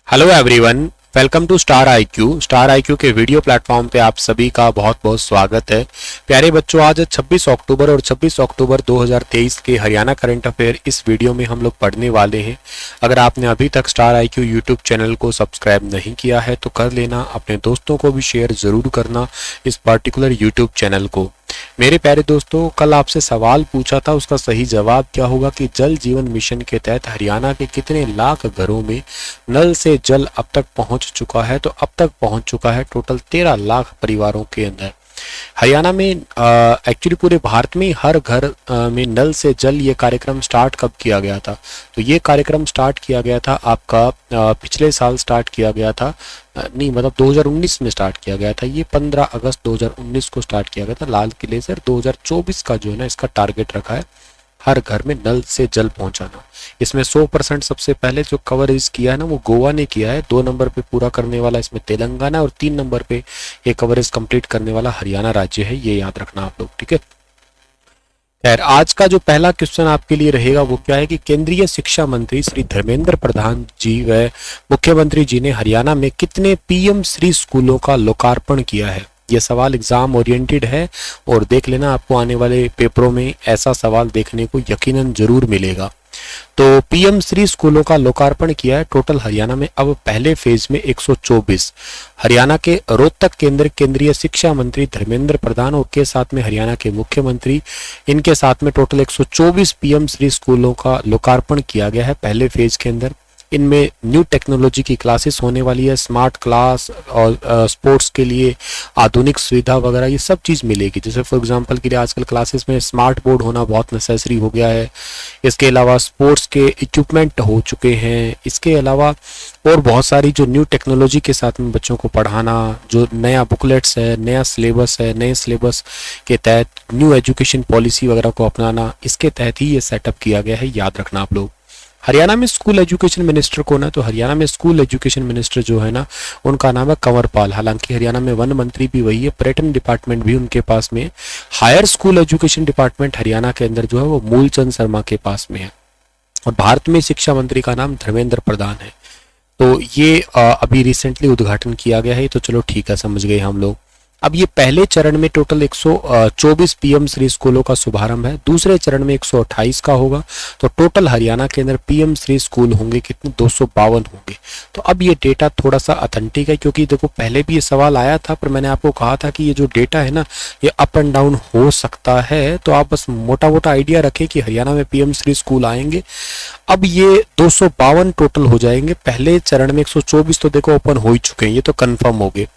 Hello everyone, welcome to star IQ. Star IQ के video platform पे आप सभी का बहुत बहुत स्वागत है। प्यारे बच्चों, आज 26 अक्टूबर और 26 अक्टूबर 2023 के हरियाणा करंट अफेयर इस वीडियो में हम लोग पढ़ने वाले हैं। अगर आपने अभी तक स्टार आईक्यू यूट्यूब चैनल को सब्सक्राइब नहीं किया है तो कर लेना, अपने दोस्तों को भी शेयर ज़रूर करना इस पर्टिकुलर यूट्यूब चैनल को। मेरे प्यारे दोस्तों, कल आपसे सवाल पूछा था, उसका सही जवाब क्या होगा कि जल जीवन मिशन के तहत हरियाणा के कितने लाख घरों में नल से जल अब तक पहुंच चुका है। तो अब तक पहुंच चुका है टोटल 13 लाख परिवारों के अंदर। हरियाणा में एक्चुअली पूरे भारत में हर घर में नल से जल ये कार्यक्रम स्टार्ट कब किया गया था? तो ये कार्यक्रम स्टार्ट किया गया था आपका पिछले साल स्टार्ट किया गया था, नहीं मतलब 2019 में स्टार्ट किया गया था। ये 15 अगस्त 2019 को स्टार्ट किया गया था। लाल किले से 2024 का जो है ना, इसका टारगेट रखा है हर घर में नल से जल पहुंचाना। इसमें 100% सबसे पहले जो कवरेज किया है ना, वो गोवा ने किया है। 2 नंबर पे पूरा करने वाला इसमें तेलंगाना, और 3 नंबर पे ये कवरेज कंप्लीट करने वाला हरियाणा राज्य है। ये याद रखना आप लोग, ठीक है। खैर, आज का जो पहला क्वेश्चन आपके लिए रहेगा वो क्या है कि केंद्रीय शिक्षा मंत्री श्री धर्मेंद्र प्रधान जी व मुख्यमंत्री जी ने हरियाणा में कितने पीएम श्री स्कूलों का लोकार्पण किया है? ये सवाल एग्जाम ओरिएंटेड है और देख लेना, आपको आने वाले पेपरों में ऐसा सवाल देखने को यकीनन जरूर मिलेगा। तो पीएम श्री स्कूलों का लोकार्पण किया है टोटल हरियाणा में अब पहले फेज में 124। हरियाणा के रोहतक केंद्र केंद्रीय शिक्षा मंत्री धर्मेंद्र प्रधान और के साथ में हरियाणा के मुख्यमंत्री, इनके साथ में टोटल 124 पीएम श्री स्कूलों का लोकार्पण किया गया है पहले फेज के अंदर। इनमें न्यू टेक्नोलॉजी की क्लासेस होने वाली है, स्मार्ट क्लास और स्पोर्ट्स के लिए आधुनिक सुविधा वगैरह, ये सब चीज़ मिलेगी। जैसे फॉर एग्जांपल के लिए आजकल क्लासेस में स्मार्ट बोर्ड होना बहुत नेसेसरी हो गया है। इसके अलावा स्पोर्ट्स के इक्विपमेंट हो चुके हैं। इसके अलावा और बहुत सारी जो न्यू टेक्नोलॉजी के साथ में बच्चों को पढ़ाना, जो नया बुकलेट्स है, नया सिलेबस है, नए सिलेबस के तहत न्यू एजुकेशन पॉलिसी वगैरह को अपनाना, इसके तहत ही ये सेटअप किया गया है। याद रखना आप लोग। हरियाणा में स्कूल एजुकेशन मिनिस्टर कौन है? तो हरियाणा में स्कूल एजुकेशन मिनिस्टर जो है ना, उनका नाम है कंवर पाल। हालांकि हरियाणा में वन मंत्री भी वही है, पर्यटन डिपार्टमेंट भी उनके पास में। Higher school education department Haryana के अंदर जो है वो मूलचंद शर्मा के पास में है। और भारत में शिक्षा मंत्री का नाम धर्मेंद्र प्रधान है। तो ये अभी रिसेंटली उद्घाटन किया गया है। तो चलो ठीक है, समझ गए हम लोग। अब ये पहले चरण में टोटल 124 पीएम श्री स्कूलों का शुभारंभ है। दूसरे चरण में 128 का होगा। तो टोटल हरियाणा के अंदर पीएम श्री स्कूल होंगे कितने? 252 होंगे। तो अब ये डेटा थोड़ा सा ऑथेंटिक है, क्योंकि देखो पहले भी ये सवाल आया था, पर मैंने आपको कहा था कि ये जो डेटा है ना, ये अप एंड डाउन हो सकता है। तो आप बस मोटा मोटा आइडिया रखें कि हरियाणा में पीएम श्री स्कूल आएंगे। अब ये 252 टोटल हो जाएंगे। पहले चरण में 124 तो देखो ओपन हो ही चुके हैं, ये तो कन्फर्म हो गए।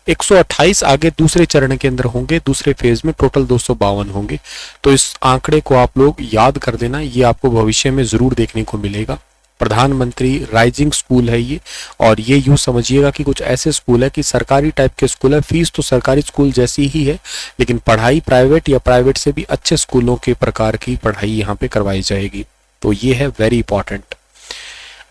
128 आगे दूसरे चरण के अंदर होंगे, दूसरे फेज में टोटल 252 होंगे। तो इस आंकड़े को आप लोग याद कर देना, ये आपको भविष्य में जरूर देखने को मिलेगा। प्रधानमंत्री राइजिंग स्कूल है ये, और ये यूं समझिएगा कि कुछ ऐसे स्कूल है कि सरकारी टाइप के स्कूल है। फीस तो सरकारी स्कूल जैसी ही है, लेकिन पढ़ाई प्राइवेट या प्राइवेट से भी अच्छे स्कूलों के प्रकार की पढ़ाई यहाँ पे करवाई जाएगी। तो ये है वेरी इंपॉर्टेंट।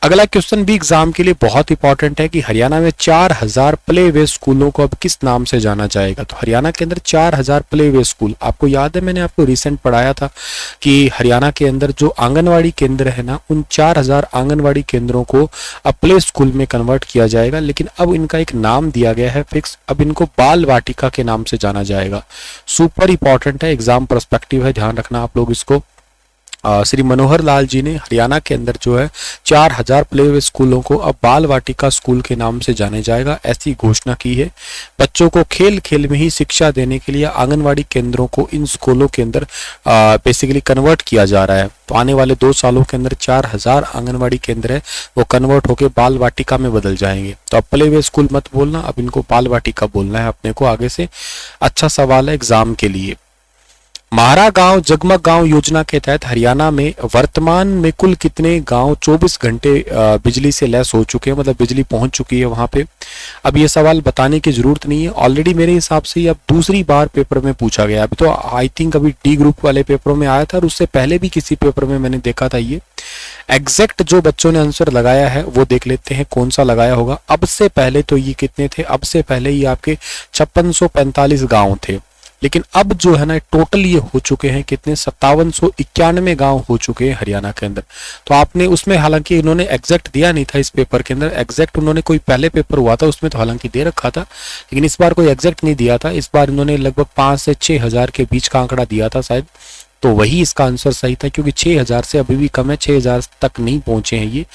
अगला क्वेश्चन भी एग्जाम के लिए बहुत इंपॉर्टेंट है कि हरियाणा में 4000 प्ले वे स्कूलों को अब किस नाम से जाना जाएगा? तो हरियाणा के अंदर 4000 प्ले वे स्कूल, आपको याद है मैंने आपको रिसेंट पढ़ाया था कि हरियाणा के अंदर जो आंगनवाड़ी केंद्र है ना, उन 4000 आंगनवाड़ी केंद्रों को अब प्ले स्कूल में कन्वर्ट किया जाएगा। लेकिन अब इनका एक नाम दिया गया है फिक्स, अब इनको बाल वाटिका के नाम से जाना जाएगा। सुपर इंपॉर्टेंट है, एग्जाम पर्सपेक्टिव है, ध्यान रखना आप लोग इसको। श्री मनोहर लाल जी ने हरियाणा के अंदर जो है 4000 प्ले वे स्कूलों को अब बाल वाटिका स्कूल के नाम से जाने जाएगा, ऐसी घोषणा की है। बच्चों को खेल खेल में ही शिक्षा देने के लिए आंगनवाड़ी केंद्रों को इन स्कूलों के अंदर बेसिकली कन्वर्ट किया जा रहा है। तो आने वाले 2 सालों के अंदर 4000 आंगनवाड़ी केंद्र है वो कन्वर्ट होकर बाल वाटिका में बदल जाएंगे। तो अब प्ले वे स्कूल मत बोलना, अब इनको बाल वाटिका बोलना है अपने को आगे से। अच्छा सवाल है एग्जाम के लिए। महारा गांव जगमग गांव योजना के तहत हरियाणा में वर्तमान में कुल कितने गांव 24 घंटे बिजली से लैस हो चुके हैं, मतलब बिजली पहुंच चुकी है वहां पे? अब ये सवाल बताने की जरूरत नहीं है, ऑलरेडी मेरे हिसाब से अब दूसरी बार पेपर में पूछा गया। अभी तो आई थिंक अभी डी ग्रुप वाले पेपरों में आया था, और उससे पहले भी किसी पेपर में मैंने देखा था। ये एग्जैक्ट जो बच्चों ने आंसर लगाया है वो देख लेते हैं कौन सा लगाया होगा। अब से पहले तो ये कितने थे? अब से पहले ये आपके 5645 गाँव थे। लेकिन अब जो है ना टोटल ये हो चुके हैं कितने 5791 गांव हो चुके हैं हरियाणा के अंदर। तो आपने उसमें हालांकि इन्होंने एग्जैक्ट दिया नहीं था इस पेपर के अंदर, एग्जैक्ट उन्होंने कोई पहले पेपर हुआ था उसमें तो हालांकि दे रखा था, लेकिन इस बार कोई एग्जैक्ट नहीं दिया था। इस बार इन्होंने लगभग 5 से 6 हजार के बीच का आंकड़ा दिया था शायद, तो वही इसका आंसर सही था, क्योंकि 6000 से अभी भी कम है, 6000 तक नहीं पहुंचे हैं ये।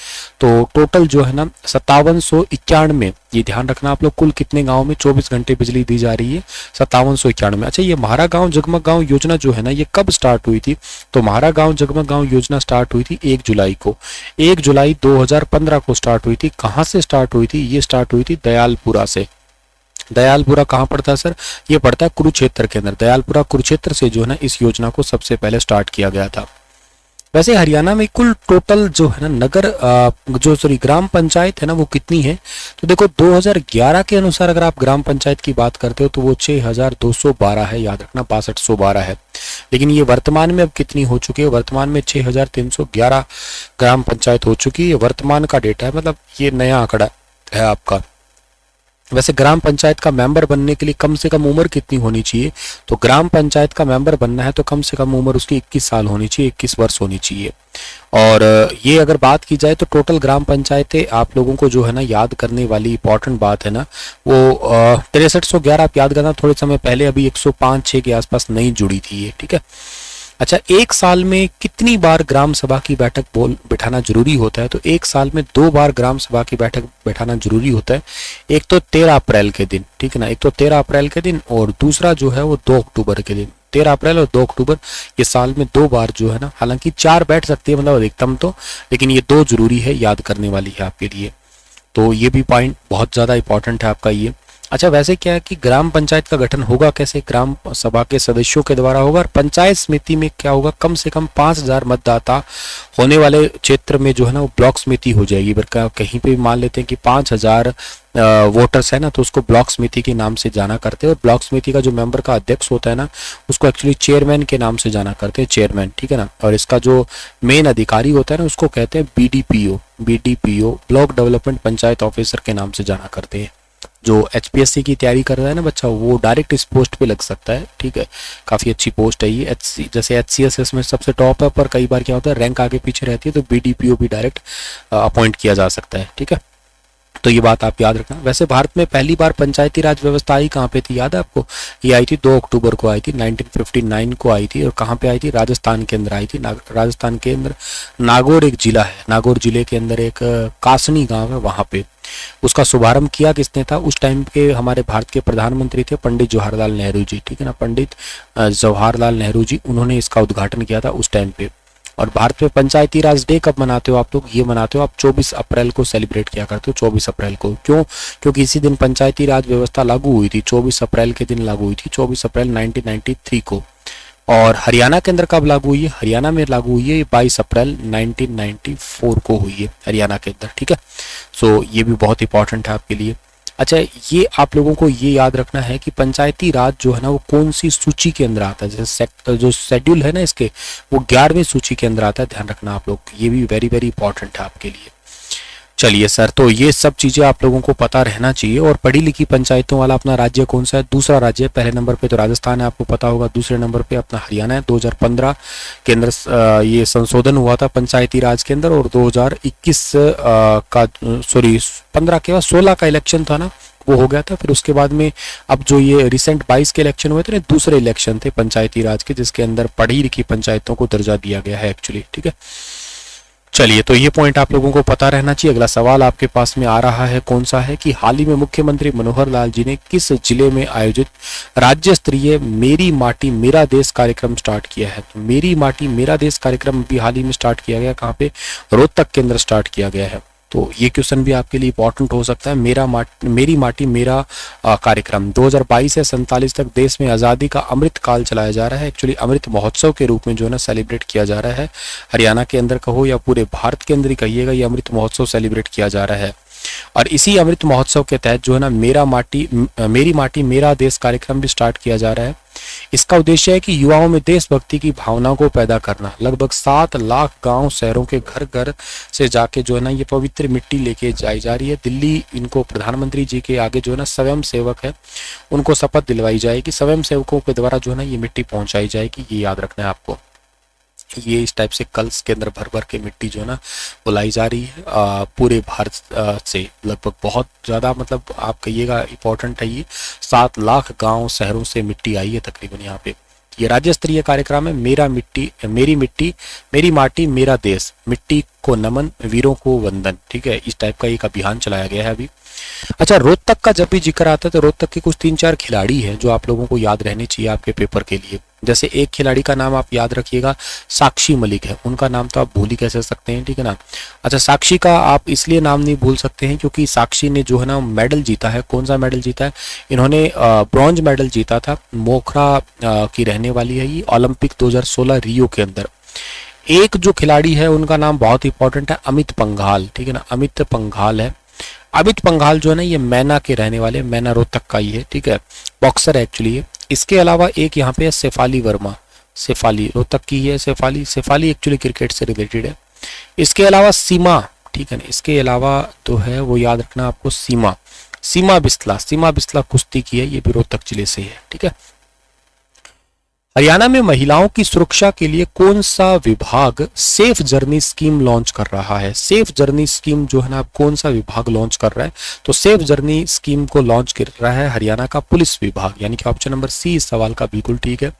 तो टोटल जो है ना 5791, ये ध्यान रखना आप लोग, कुल कितने गांव में 24 घंटे बिजली दी जा रही है, 5791। अच्छा, ये म्हारा गांव जगमग गांव योजना जो है ना ये कब स्टार्ट हुई थी? तो म्हारा गांव जगमग गांव योजना स्टार्ट हुई थी 1 जुलाई को, 1 जुलाई 2015 को स्टार्ट हुई थी। कहाँ से स्टार्ट हुई थी? ये स्टार्ट हुई थी दयालपुरा से। दयालपुरा कहाँ पड़ता है सर? ये पड़ता है कुरुक्षेत्र के अंदर। दयालपुरा कुरुक्षेत्र से जो है ना इस योजना को सबसे पहले स्टार्ट किया गया था। वैसे हरियाणा में कुल टोटल जो है ना ग्राम पंचायत है ना वो कितनी है? तो देखो 2011 के अनुसार अगर आप ग्राम पंचायत की बात करते हो तो वो 6212 है, याद रखना 6212 है। लेकिन ये वर्तमान में अब कितनी हो चुकी है? वर्तमान में 6311 ग्राम पंचायत हो चुकी है। ये वर्तमान का डेटा है, मतलब ये नया आंकड़ा है आपका। वैसे ग्राम पंचायत का मेंबर बनने के लिए कम से कम उम्र कितनी होनी चाहिए? तो ग्राम पंचायत का मेंबर बनना है तो कम से कम उम्र उसकी 21 साल होनी चाहिए, 21 वर्ष होनी चाहिए। और ये अगर बात की जाए तो टोटल ग्राम पंचायतें आप लोगों को जो है ना याद करने वाली इंपॉर्टेंट बात है ना वो 6311 आप याद करना, थोड़े समय पहले अभी 105-6 के आसपास नई जुड़ी थी ये, ठीक है। अच्छा, एक साल में कितनी बार ग्राम सभा की बैठक बिठाना जरूरी होता है? तो एक साल में 2 बार ग्राम सभा की बैठक बैठाना जरूरी होता है। एक तो 13 अप्रैल के दिन, ठीक है ना, एक तो 13 अप्रैल के दिन, और दूसरा जो है वो 2 अक्टूबर के दिन। 13 अप्रैल और 2 अक्टूबर, ये साल में 2 बार जो है ना, हालांकि 4 बैठ सकती है मतलब अधिकतम तो, लेकिन ये 2 जरूरी है, याद करने वाली है आपके लिए। तो ये भी पॉइंट बहुत ज्यादा इंपॉर्टेंट है आपका ये। अच्छा, वैसे क्या है कि ग्राम पंचायत का गठन होगा कैसे? ग्राम सभा के सदस्यों के द्वारा होगा। और पंचायत समिति में क्या होगा? कम से कम 5000 मतदाता होने वाले क्षेत्र में जो है ना वो ब्लॉक समिति हो जाएगी। कहीं पे मान लेते हैं कि 5000 वोटर्स है ना, तो उसको ब्लॉक समिति के नाम से जाना करते हैं। और ब्लॉक समिति का जो मेंबर का अध्यक्ष होता है ना उसको एक्चुअली चेयरमैन के नाम से जाना करते हैं, चेयरमैन, ठीक है ना। और इसका जो मेन अधिकारी होता है ना उसको कहते हैं BDPO, block development panchayat officer के नाम से जाना करते हैं। जो एचपीएससी की तैयारी कर रहा है ना बच्चा, वो डायरेक्ट इस पोस्ट पे लग सकता है, ठीक है। काफी अच्छी पोस्ट है ये। जैसे एचसीएस में सबसे टॉप है, पर कई बार क्या होता है रैंक आगे पीछे रहती है, तो बीडीपीओ भी डायरेक्ट अपॉइंट किया जा सकता है, ठीक है। तो ये बात आप याद रखना। वैसे भारत में पहली बार पंचायती राज व्यवस्था आई कहाँ पे थी, याद है आपको? ये आई थी 2 अक्टूबर को आई थी, 1959 को आई थी। और कहाँ पे आई थी? राजस्थान के अंदर आई थी। राजस्थान के अंदर नागौर एक जिला है, नागौर जिले के अंदर एक कासनी गांव है, वहां पे उसका शुभारंभ किया किसने था? उस टाइम के हमारे भारत के प्रधानमंत्री थे पंडित जवाहरलाल नेहरू जी, ठीक है ना, पंडित जवाहरलाल नेहरू जी, उन्होंने इसका उद्घाटन किया था उस टाइम पे। और भारत में पंचायती राज डे कब मनाते हो आप लोग? ये मनाते हो आप 24 अप्रैल को सेलिब्रेट किया करते हो, 24 अप्रैल को। क्यों? क्योंकि इसी दिन पंचायती राज व्यवस्था लागू हुई थी, 24 अप्रैल के दिन लागू हुई थी, 24 अप्रैल 1993 को। और हरियाणा के अंदर कब लागू हुई है? हरियाणा में लागू हुई है 22 अप्रैल 1994 को हुई है हरियाणा के अंदर, ठीक है। सो ये भी बहुत इंपॉर्टेंट है आपके लिए। अच्छा, ये आप लोगों को ये याद रखना है कि पंचायती राज जो है ना वो कौन सी सूची के अंदर आता है। जैसे जो शेड्यूल है ना इसके, वो 11वीं सूची के अंदर आता है, ध्यान रखना आप लोग, ये भी वेरी वेरी इंपॉर्टेंट है आपके लिए। चलिए सर, तो ये सब चीजें आप लोगों को पता रहना चाहिए। और पढ़ी लिखी पंचायतों वाला अपना राज्य कौन सा है? दूसरा राज्य है। पहले नंबर पे तो राजस्थान है, आपको पता होगा। दूसरे नंबर पे अपना हरियाणा है। 2015 के अंदर ये संशोधन हुआ था पंचायती राज के अंदर, और 2021 का 15 के बाद 16 का इलेक्शन था ना, वो हो गया था। फिर उसके बाद में अब जो ये रिसेंट 22 के इलेक्शन हुए थे ना, दूसरे इलेक्शन थे पंचायती राज के, जिसके अंदर पढ़ी लिखी पंचायतों को दर्जा दिया गया है एक्चुअली, ठीक है। चलिए, तो ये पॉइंट आप लोगों को पता रहना चाहिए। अगला सवाल आपके पास में आ रहा है, कौन सा है कि हाल ही में मुख्यमंत्री मनोहर लाल जी ने किस जिले में आयोजित राज्य स्तरीय मेरी माटी मेरा देश कार्यक्रम स्टार्ट किया है? तो मेरी माटी मेरा देश कार्यक्रम भी हाल ही में स्टार्ट किया गया। कहाँ पे? रोहतक के अंदर स्टार्ट किया गया है। तो ये क्वेश्चन भी आपके लिए इंपॉर्टेंट हो सकता है। मेरी माटी मेरा कार्यक्रम 2022 से 47 तक देश में आज़ादी का अमृत काल चलाया जा रहा है। एक्चुअली अमृत महोत्सव के रूप में जो है ना सेलिब्रेट किया जा रहा है। हरियाणा के अंदर कहो या पूरे भारत के अंदर ही कहिएगा, ये अमृत महोत्सव सेलिब्रेट किया जा रहा है। और इसी अमृत महोत्सव के तहत जो है ना मेरी माटी मेरा देश कार्यक्रम भी स्टार्ट किया जा रहा है। इसका उद्देश्य है कि युवाओं में देशभक्ति की भावना को पैदा करना। लगभग 7 लाख गांव शहरों के घर घर से जाके जो है ना ये पवित्र मिट्टी लेके जाई जा रही है। दिल्ली इनको प्रधानमंत्री जी के आगे जो है ना स्वयं सेवक है उनको शपथ दिलवाई जाएगी, स्वयं सेवकों के द्वारा जो है ना ये मिट्टी पहुंचाई जाएगी। ये याद रखना है आपको। ये इस टाइप से कल्स के अंदर भर भर के मिट्टी जो है ना वो लाई जा रही है पूरे भारत से। लगभग बहुत ज़्यादा, मतलब आप कहिएगा इंपॉर्टेंट है ये। 7 लाख गांव शहरों से मिट्टी आई है तकरीबन यहाँ पे। ये राज्य स्तरीय कार्यक्रम है मेरी मिट्टी मेरी माटी मेरा देश, मिट्टी को नमन वीरों को वंदन। ठीक है, इस टाइप का एक अभियान चलाया गया है अभी। अच्छा, रोहतक का जब भी जिक्र आता है तो रोहतक के कुछ 3-4 खिलाड़ी हैं जो आप लोगों को याद रहने चाहिए आपके पेपर के लिए। जैसे एक खिलाड़ी का नाम आप याद रखिएगा, साक्षी मलिक है। उनका नाम तो आप भूल ही कैसे सकते हैं, ठीक है ना। अच्छा, साक्षी का आप इसलिए नाम नहीं भूल सकते हैं क्योंकि साक्षी ने जो है ना मेडल जीता है। कौन सा मेडल जीता है? इन्होंने ब्रॉन्ज मेडल जीता था। मोखरा की रहने वाली है ये, ओलंपिक 2016 रियो के अंदर। एक जो खिलाड़ी है उनका नाम बहुत इंपॉर्टेंट है, अमित पंघाल। ठीक है ना, अमित पंघाल है। अमित पंघाल जो है ना ये मैना के रहने वाले, मैना रोहतक का ही है। ठीक है, बॉक्सर है एक्चुअली। इसके अलावा एक यहाँ पे है शेफाली वर्मा, शेफाली रोहतक की है। शेफाली एक्चुअली क्रिकेट से रिलेटेड है। इसके अलावा सीमा, ठीक है ना, इसके अलावा तो है वो याद रखना आपको, सीमा बिस्ला कुश्ती की है, ये भी रोहतक जिले से है। ठीक है, हरियाणा में महिलाओं की सुरक्षा के लिए कौन सा विभाग सेफ जर्नी स्कीम लॉन्च कर रहा है? सेफ जर्नी स्कीम जो है ना कौन सा विभाग लॉन्च कर रहा है? तो सेफ जर्नी स्कीम को लॉन्च कर रहा है हरियाणा का पुलिस विभाग, यानी कि ऑप्शन नंबर सी इस सवाल का बिल्कुल ठीक है।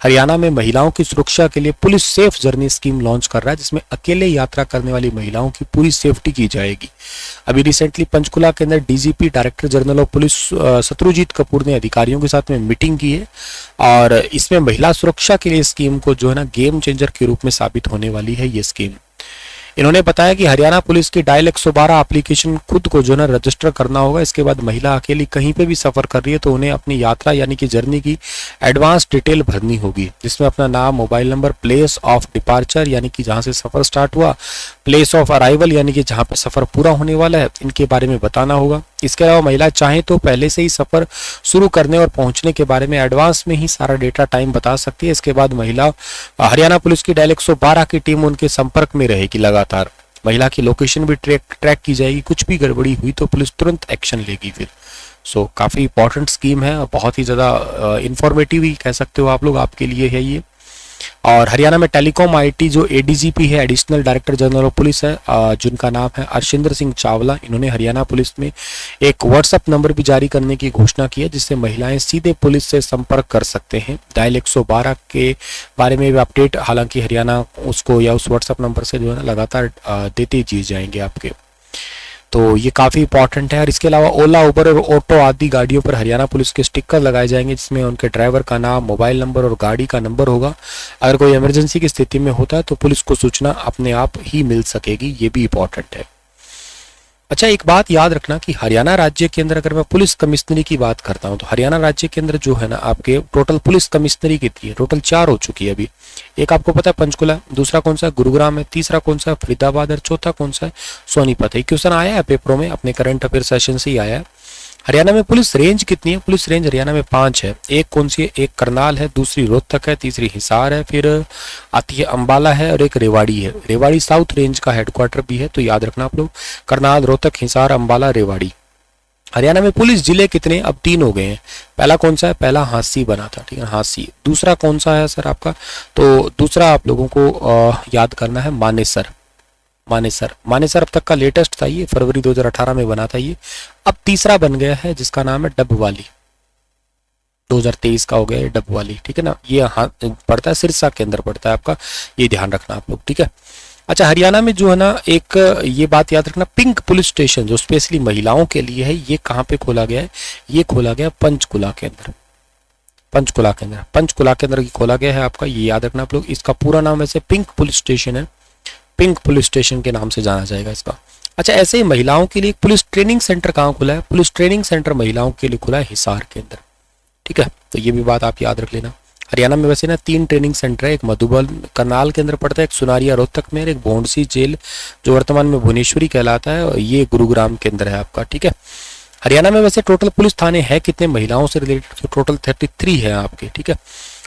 हरियाणा में महिलाओं की सुरक्षा के लिए police safe journey scheme launch कर रहा है, जिसमें अकेले यात्रा करने वाली महिलाओं की पूरी सेफ्टी की जाएगी। अभी रिसेंटली पंचकुला के अंदर DGP director general of police Shatrujeet Kapoor ने अधिकारियों के साथ में मीटिंग की है और इसमें महिला सुरक्षा के लिए स्कीम को जो है ना गेम चेंजर के रूप में साबित होने वाली है ये स्कीम। इन्होंने बताया कि हरियाणा पुलिस की डायल 112 एप्लीकेशन खुद को जो है ना रजिस्टर करना होगा। इसके बाद महिला अकेली कहीं पे भी सफर कर रही है तो उन्हें अपनी यात्रा यानी कि जर्नी की एडवांस डिटेल भरनी होगी, जिसमें अपना नाम, mobile number, place of departure यानी कि जहां से सफर स्टार्ट हुआ, प्लेस ऑफ अराइवल यानी कि जहां पे सफर पूरा होने वाला है, इनके बारे में बताना होगा। इसके अलावा महिला चाहे तो पहले से ही सफर शुरू करने और पहुंचने के बारे में एडवांस में ही सारा डेटा टाइम बता सकती है। इसके बाद महिला हरियाणा पुलिस की डायल 112 की टीम उनके संपर्क में रहेगी लगातार। महिला की लोकेशन भी ट्रैक की जाएगी। कुछ भी गड़बड़ी हुई तो पुलिस तुरंत एक्शन लेगी फिर। सो काफी इंपॉर्टेंट स्कीम है और बहुत ही ज्यादा इंफॉर्मेटिव ही कह सकते हो आप लोग, आपके लिए है ये। और हरियाणा में टेलीकॉम आईटी जो एडीजीपी है, additional director general of police है, जिनका नाम है अर्शिंदर सिंह चावला, इन्होंने हरियाणा पुलिस में एक व्हाट्सएप नंबर भी जारी करने की घोषणा की है, जिससे महिलाएं सीधे पुलिस से संपर्क कर सकते हैं। डायल 112 के बारे में भी अपडेट हालांकि हरियाणा उसको या उस व्हाट्सएप नंबर से जो है ना लगातार देते जी जाएंगे आपके। तो ये काफ़ी इंपॉर्टेंट है। और इसके अलावा ओला, उबर और ऑटो आदि गाड़ियों पर हरियाणा पुलिस के स्टिकर लगाए जाएंगे, जिसमें उनके ड्राइवर का नाम, मोबाइल नंबर और गाड़ी का नंबर होगा। अगर कोई इमरजेंसी की स्थिति में होता है तो पुलिस को सूचना अपने आप ही मिल सकेगी, ये भी इंपॉर्टेंट है। अच्छा, एक बात याद रखना कि हरियाणा राज्य के अंदर अगर मैं पुलिस कमिश्नरी की बात करता हूं तो हरियाणा राज्य के अंदर जो है ना आपके टोटल पुलिस कमिश्नरी कितनी है? टोटल 4 हो चुकी है अभी। एक आपको पता है पंचकुला, दूसरा कौन सा है? गुरुग्राम है, तीसरा कौन सा है? फरीदाबाद है, चौथा कौन सा है? सोनीपत है। क्वेश्चन आया है पेपरों में, अपने करंट अफेयर सेशन से ही आया है। हरियाणा में पुलिस रेंज कितनी है? पुलिस रेंज हरियाणा में 5 है। एक कौन सी है? एक करनाल है, दूसरी रोहतक है, तीसरी हिसार है, फिर आती है अंबाला है और एक रेवाड़ी है। रेवाड़ी साउथ रेंज का हेडक्वार्टर भी है, तो याद रखना आप लोग, करनाल, रोहतक, हिसार, अंबाला, रेवाड़ी। हरियाणा में पुलिस जिले कितने? अब 3 हो गए हैं। पहला कौन सा है? पहला हांसी बना था, ठीक है, हांसी। दूसरा कौन सा है सर आपका? तो दूसरा आप लोगों को याद करना है मानेसर। मानेसर अब तक का लेटेस्ट था, ये फरवरी 2018 में बना था ये। अब तीसरा बन गया है जिसका नाम है डबवाली, 2023 का हो गया है डबवाली, ठीक है ना। ये पड़ता है सिरसा के अंदर पड़ता है आपका, ये ध्यान रखना आप लोग, ठीक है। अच्छा, हरियाणा में जो है ना एक ये बात याद रखना, पिंक पुलिस स्टेशन जो स्पेशली महिलाओं के लिए है, ये कहाँ पे खोला गया है? ये खोला गया पंचकुला के अंदर, पंचकुला के अंदर खोला गया है आपका, ये याद रखना आप लोग। इसका पूरा नाम ऐसे पिंक पुलिस स्टेशन है, पिंक पुलिस स्टेशन के नाम से जाना जाएगा इसका। अच्छा, ऐसे ही महिलाओं के लिए पुलिस ट्रेनिंग सेंटर कहाँ खुला है? पुलिस ट्रेनिंग सेंटर महिलाओं के लिए खुला है हिसार के अंदर, ठीक है। तो ये भी बात आप याद रख लेना। हरियाणा में वैसे ना 3 ट्रेनिंग सेंटर है, एक मधुबन करनाल के अंदर पड़ता है, एक सुनारिया रोहतक में, एक भोंडसी जेल जो वर्तमान में भुवनेश्वरी कहलाता है, और ये गुरुग्राम के अंदर है आपका, ठीक है। हरियाणा में वैसे टोटल पुलिस थाने हैं कितने महिलाओं से रिलेटेड, तो टोटल 33 है आपके, ठीक है।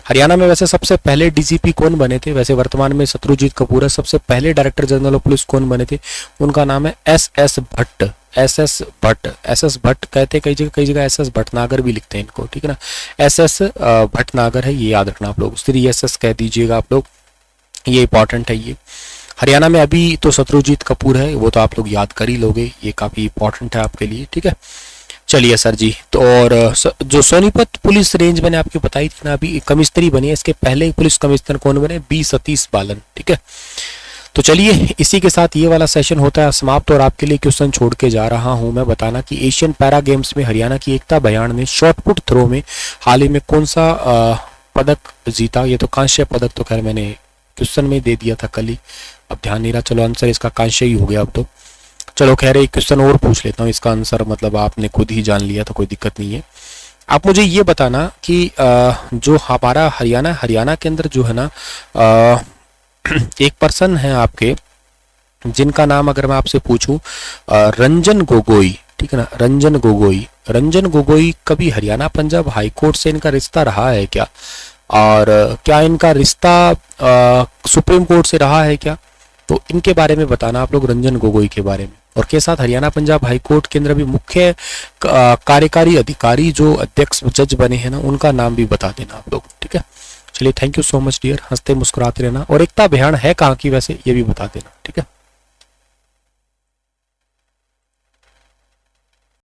हरियाणा में वैसे सबसे पहले डीजीपी कौन बने थे, वैसे वर्तमान में शत्रुजीत कपूर है। सबसे पहले डायरेक्टर जनरल ऑफ पुलिस कौन बने थे, उनका नाम है एस भट्ट। एस भट्ट कहते हैं, कई जगह एस भटनागर भी लिखते हैं इनको, ठीक है ना। एस भटनागर है, ये याद रखना आप लोग, श्री एस कह दीजिएगा आप लोग, ये इंपॉर्टेंट है ये। हरियाणा में अभी तो शत्रुजीत कपूर है, वो तो आप लोग याद कर ही लोगे, ये काफी इंपॉर्टेंट है आपके लिए, ठीक है। चलिए सर जी, तो और जो सोनीपत पुलिस रेंज मैंने आपको बताई थी ना, अभी कमिश्नरी बनी है, इसके पहले पुलिस कमिश्नर कौन बने, बी सतीश बालन, ठीक है। तो चलिए इसी के साथ ये वाला सेशन होता है समाप्त, और आपके लिए क्वेश्चन छोड़ के जा रहा हूं मैं बताना कि एशियन पैरा गेम्स में हरियाणा की एकता बयान ने शॉटपुट थ्रो में हाल ही में कौन सा पदक जीता। ये तो कांस्य पदक तो खैर मैंने क्वेश्चन में दे दिया था कल ही, अब ध्यान नहीं रहा, चलो आंसर इसका कांस्य ही हो गया अब तो। चलो खैर एक क्वेश्चन और पूछ लेता हूँ, इसका आंसर मतलब आपने खुद ही जान लिया तो कोई दिक्कत नहीं है। आप मुझे ये बताना कि जो हमारा हरियाणा के अंदर जो है ना एक पर्सन है आपके, जिनका नाम अगर मैं आपसे पूछूं रंजन गोगोई, ठीक है ना, रंजन गोगोई कभी हरियाणा पंजाब हाई कोर्ट से इनका रिश्ता रहा है क्या, और क्या इनका रिश्ता सुप्रीम कोर्ट से रहा है क्या, तो इनके बारे में बताना आप लोग, रंजन गोगोई के बारे में। और के साथ हरियाणा पंजाब हाई कोर्ट के अंदर भी मुख्य कार्यकारी अधिकारी जो अध्यक्ष जज बने हैं ना, उनका नाम भी बता देना आप लोग, ठीक है। चलिए thank you so much dear, हंसते मुस्कुराते रहना, और एकता बयान है कहाँ की वैसे ये भी बता देना, ठीक है।